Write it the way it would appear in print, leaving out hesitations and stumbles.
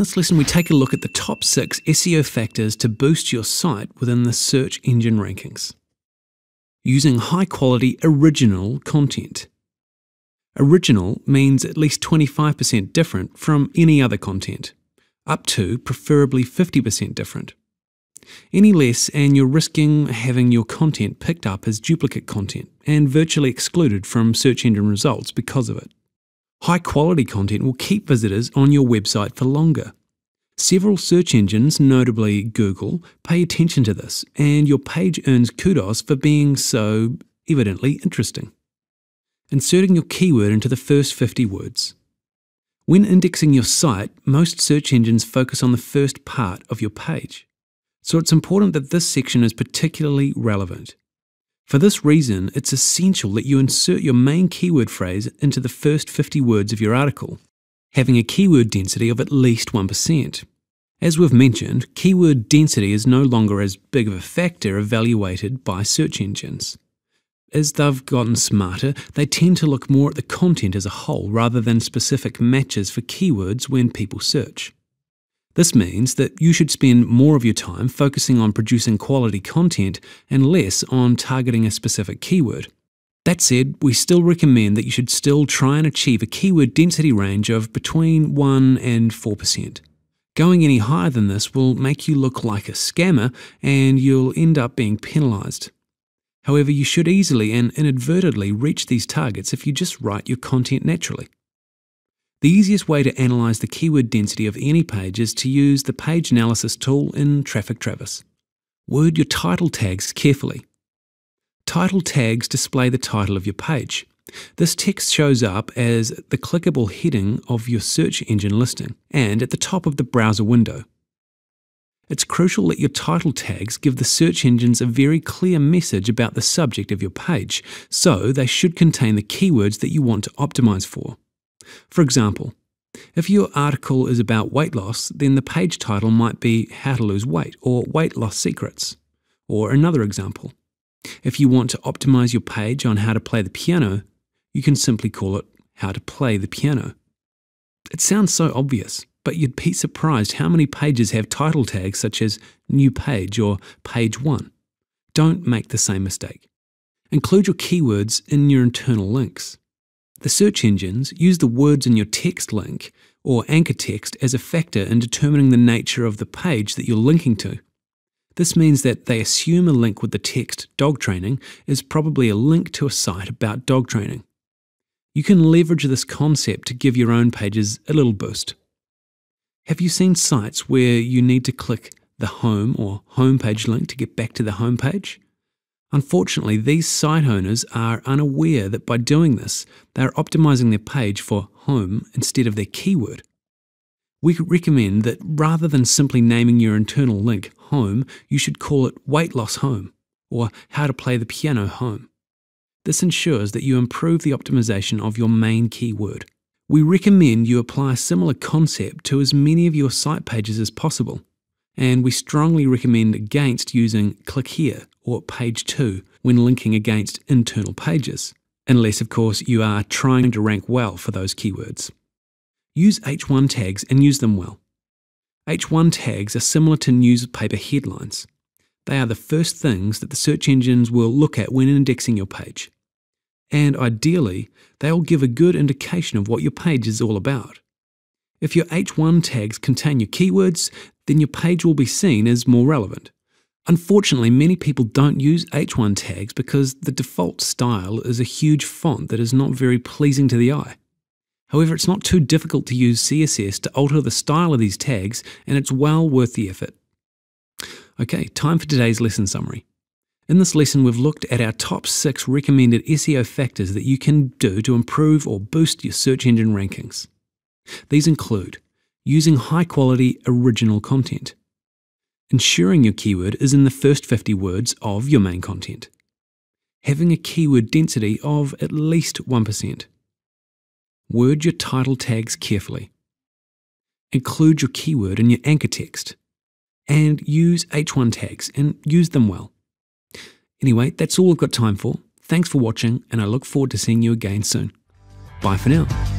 this lesson, we take a look at the top 6 SEO factors to boost your site within the search engine rankings. Using high-quality original content. Original means at least 25% different from any other content, up to preferably 50% different. Any less and you're risking having your content picked up as duplicate content and virtually excluded from search engine results because of it. High-quality content will keep visitors on your website for longer. Several search engines, notably Google, pay attention to this, and your page earns kudos for being so evidently interesting. Inserting your keyword into the first 50 words. When indexing your site, most search engines focus on the first part of your page, so it's important that this section is particularly relevant. For this reason, it's essential that you insert your main keyword phrase into the first 50 words of your article, having a keyword density of at least 1%. As we've mentioned, keyword density is no longer as big of a factor evaluated by search engines. As they've gotten smarter, they tend to look more at the content as a whole rather than specific matches for keywords when people search. This means that you should spend more of your time focusing on producing quality content and less on targeting a specific keyword. That said, we still recommend that you should still try and achieve a keyword density range of between 1 and 4%. Going any higher than this will make you look like a scammer and you'll end up being penalised. However, you should easily and inadvertently reach these targets if you just write your content naturally. The easiest way to analyse the keyword density of any page is to use the page analysis tool in Traffic Travis. Word your title tags carefully. Title tags display the title of your page. This text shows up as the clickable heading of your search engine listing and at the top of the browser window. It's crucial that your title tags give the search engines a very clear message about the subject of your page, so they should contain the keywords that you want to optimize for. For example, if your article is about weight loss, then the page title might be How to Lose Weight or Weight Loss Secrets. Or another example, if you want to optimize your page on how to play the piano, you can simply call it How to Play the Piano. It sounds so obvious, but you'd be surprised how many pages have title tags such as New Page or Page 1. Don't make the same mistake. Include your keywords in your internal links. The search engines use the words in your text link or anchor text as a factor in determining the nature of the page that you're linking to. This means that they assume a link with the text dog training is probably a link to a site about dog training. You can leverage this concept to give your own pages a little boost. Have you seen sites where you need to click the home or homepage link to get back to the homepage? Unfortunately, these site owners are unaware that by doing this, they are optimizing their page for home instead of their keyword. We recommend that rather than simply naming your internal link home, you should call it Weight Loss Home or How to Play the Piano Home. This ensures that you improve the optimization of your main keyword. We recommend you apply a similar concept to as many of your site pages as possible, and we strongly recommend against using Click Here or Page 2 when linking against internal pages, unless of course you are trying to rank well for those keywords. Use H1 tags and use them well. H1 tags are similar to newspaper headlines. They are the first things that the search engines will look at when indexing your page. And ideally, they will give a good indication of what your page is all about. If your H1 tags contain your keywords, then your page will be seen as more relevant. Unfortunately, many people don't use H1 tags because the default style is a huge font that is not very pleasing to the eye. However, it's not too difficult to use CSS to alter the style of these tags, and it's well worth the effort. Okay, time for today's lesson summary. In this lesson, we've looked at our top 6 recommended SEO factors that you can do to improve or boost your search engine rankings. These include using high-quality original content, ensuring your keyword is in the first 50 words of your main content, having a keyword density of at least 1%, word your title tags carefully, include your keyword in your anchor text, and use H1 tags and use them well. Anyway, that's all I've got time for. Thanks for watching, and I look forward to seeing you again soon. Bye for now.